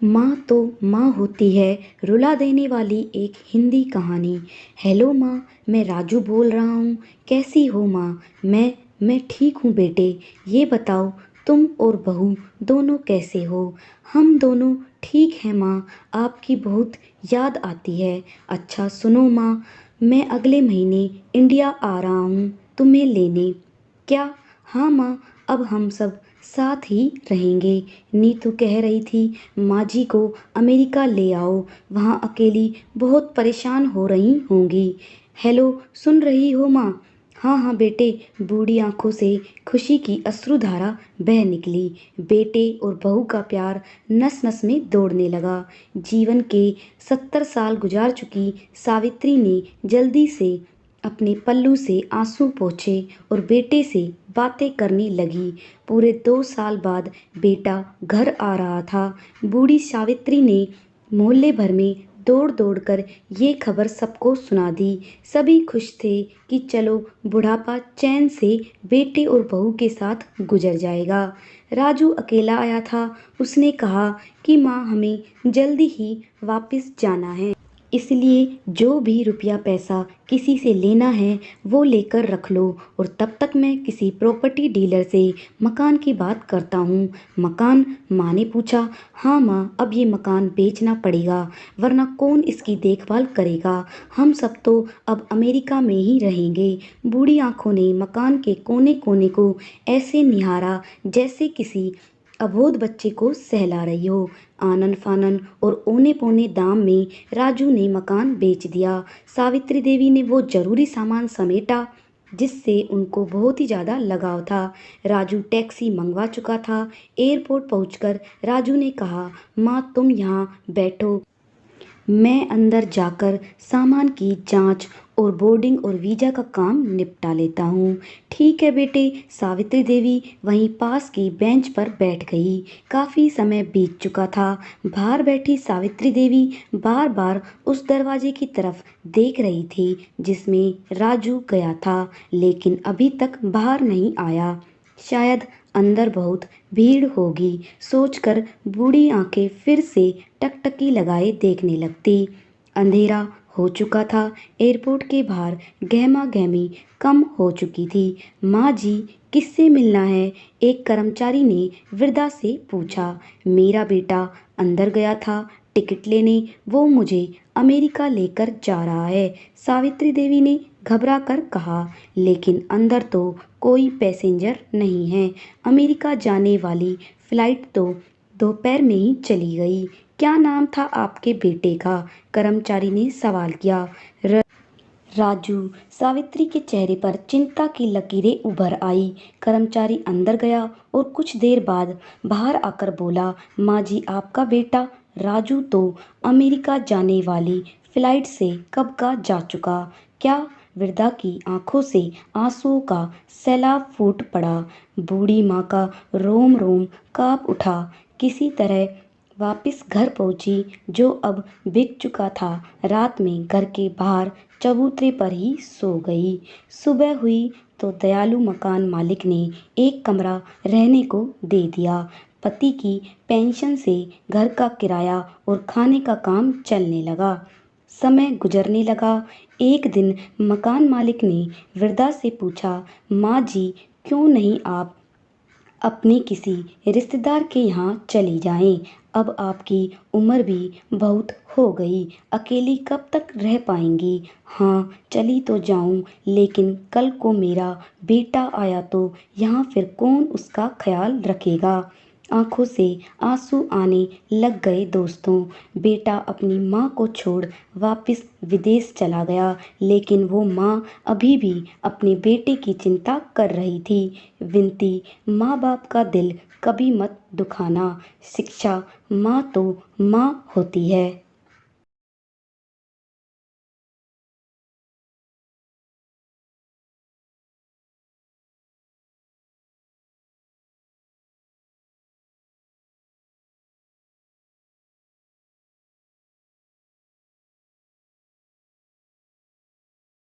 माँ तो माँ होती है, रुला देने वाली एक हिंदी कहानी। हेलो माँ, मैं राजू बोल रहा हूँ। कैसी हो माँ? मैं ठीक हूँ बेटे। ये बताओ, तुम और बहू दोनों कैसे हो? हम दोनों ठीक हैं माँ। आपकी बहुत याद आती है। अच्छा सुनो माँ, मैं अगले महीने इंडिया आ रहा हूँ तुम्हें लेने। क्या? हाँ माँ, अब हम सब साथ ही रहेंगे। नीतू कह रही थी माँ जी को अमेरिका ले आओ, वहाँ अकेली बहुत परेशान हो रही होंगी। हेलो, सुन रही हो माँ? हाँ हाँ बेटे। बूढ़ी आंखों से खुशी की अश्रुधारा बह निकली। बेटे और बहू का प्यार नस नस में दौड़ने लगा। जीवन के 70 साल गुजार चुकी सावित्री ने जल्दी से अपने पल्लू से आंसू पोंछे और बेटे से बातें करने लगी। पूरे 2 साल बाद बेटा घर आ रहा था। बूढ़ी सावित्री ने मोहल्ले भर में दौड़ दौड़ कर ये खबर सबको सुना दी। सभी खुश थे कि चलो बुढ़ापा चैन से बेटे और बहू के साथ गुजर जाएगा। राजू अकेला आया था। उसने कहा कि माँ, हमें जल्दी ही वापस जाना है, इसलिए जो भी रुपया पैसा किसी से लेना है वो लेकर रख लो, और तब तक मैं किसी प्रॉपर्टी डीलर से मकान की बात करता हूँ। मकान? माँ ने पूछा। हाँ माँ, अब ये मकान बेचना पड़ेगा, वरना कौन इसकी देखभाल करेगा? हम सब तो अब अमेरिका में ही रहेंगे। बूढ़ी आंखों ने मकान के कोने कोने को ऐसे निहारा जैसे किसी अबोध बच्चे को सहला रही हो। आनन फानन और औने पौने दाम में राजू ने मकान बेच दिया। सावित्री देवी ने वो जरूरी सामान समेटा जिससे उनको बहुत ही ज़्यादा लगाव था। राजू टैक्सी मंगवा चुका था। एयरपोर्ट पहुंचकर राजू ने कहा, माँ तुम यहाँ बैठो, मैं अंदर जाकर सामान की जांच और बोर्डिंग और वीज़ा का काम निपटा लेता हूँ। ठीक है बेटे। सावित्री देवी वहीं पास की बेंच पर बैठ गई। काफ़ी समय बीत चुका था। बाहर बैठी सावित्री देवी बार बार उस दरवाजे की तरफ देख रही थी जिसमें राजू गया था, लेकिन अभी तक बाहर नहीं आया। शायद अंदर बहुत भीड़ होगी सोचकर बूढ़ी आंखें फिर से टकटकी लगाए देखने लगती। अंधेरा हो चुका था। एयरपोर्ट के बाहर गहमा गहमी कम हो चुकी थी। माँ जी, किससे मिलना है? एक कर्मचारी ने वृद्धा से पूछा। मेरा बेटा अंदर गया था टिकट लेने, वो मुझे अमेरिका लेकर जा रहा है, सावित्री देवी ने घबरा कर कहा। लेकिन अंदर तो कोई पैसेंजर नहीं है। अमेरिका जाने वाली फ्लाइट तो दोपहर में ही चली गई। क्या नाम था आपके बेटे का? कर्मचारी ने सवाल किया। राजू। सावित्री के चेहरे पर चिंता की लकीरें उभर आई। कर्मचारी अंदर गया और कुछ देर बाद बाहर आकर बोला, माँ जी, आपका बेटा राजू तो अमेरिका जाने वाली फ्लाइट से कब का जा चुका। क्या? वृद्धा की आंखों से आंसुओं का सैलाब फूट पड़ा। बूढ़ी माँ का रोम रोम कांप उठा। किसी तरह वापस घर पहुंची जो अब बिक चुका था। रात में घर के बाहर चबूतरे पर ही सो गई। सुबह हुई तो दयालु मकान मालिक ने एक कमरा रहने को दे दिया। पति की पेंशन से घर का किराया और खाने का काम चलने लगा। समय गुजरने लगा। एक दिन मकान मालिक ने वृद्धा से पूछा, माँ जी, क्यों नहीं आप अपने किसी रिश्तेदार के यहाँ चली जाएं? अब आपकी उम्र भी बहुत हो गई, अकेली कब तक रह पाएंगी? हाँ, चली तो जाऊं, लेकिन कल को मेरा बेटा आया तो यहाँ फिर कौन उसका ख्याल रखेगा? आंखों से आंसू आने लग गए दोस्तों। बेटा अपनी माँ को छोड़ वापस विदेश चला गया, लेकिन वो माँ अभी भी अपने बेटे की चिंता कर रही थी। विनती, माँ बाप का दिल कभी मत दुखाना। शिक्षा, माँ तो माँ होती है।